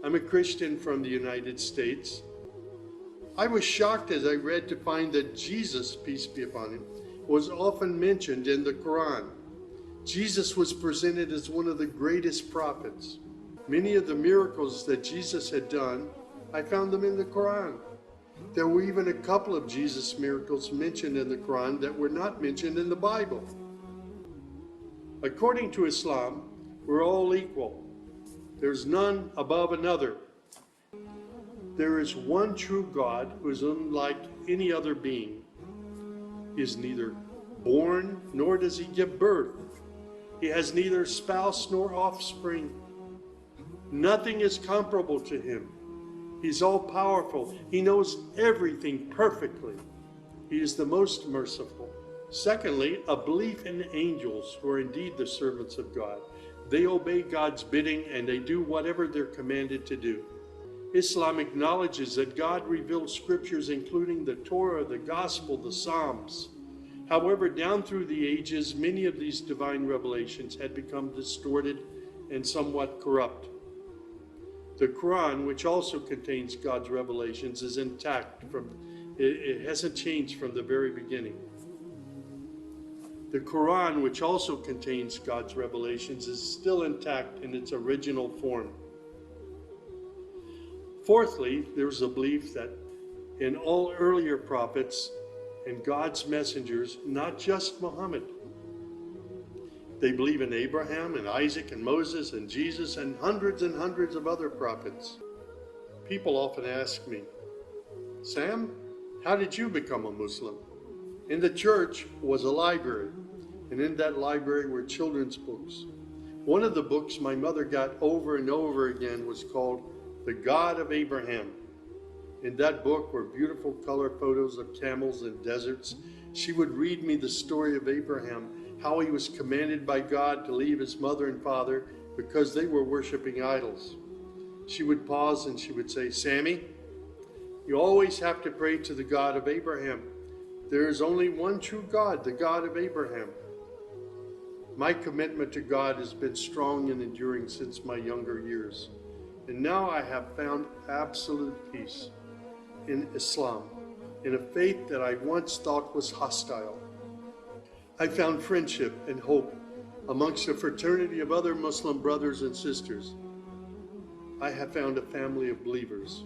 I'm a Christian from the United States. I was shocked as I read to find that Jesus, peace be upon him, was often mentioned in the Quran. Jesus was presented as one of the greatest prophets. Many of the miracles that Jesus had done, I found them in the Quran. There were even a couple of Jesus miracles mentioned in the Quran that were not mentioned in the Bible. According to Islam, we're all equal. There's none above another. There is one true God who is unlike any other being. He is neither born nor does he give birth. He has neither spouse nor offspring. Nothing is comparable to him. He's all-powerful. He knows everything perfectly. He is the most merciful. Secondly, a belief in angels who are indeed the servants of God. They obey God's bidding and they do whatever they're commanded to do. Islam acknowledges that God revealed scriptures including the Torah, the Gospel, the Psalms. However, down through the ages, many of these divine revelations had become distorted and somewhat corrupt. The Quran, which also contains God's revelations, is intact. It hasn't changed from the very beginning. The Quran, which also contains God's revelations, is still intact in its original form. Fourthly, there's a belief that in all earlier prophets and God's messengers, not just Muhammad. They believe in Abraham and Isaac and Moses and Jesus and hundreds of other prophets. People often ask me, Sam, how did you become a Muslim? In the church was a library, and in that library were children's books. One of the books my mother got over and over again was called The God of Abraham. In that book were beautiful color photos of camels and deserts. She would read me the story of Abraham, how he was commanded by God to leave his mother and father because they were worshiping idols. She would pause and she would say, Sammy, you always have to pray to the God of Abraham. There is only one true God, the God of Abraham. My commitment to God has been strong and enduring since my younger years. And now I have found absolute peace in Islam, in a faith that I once thought was hostile. I found friendship and hope amongst a fraternity of other Muslim brothers and sisters. I have found a family of believers.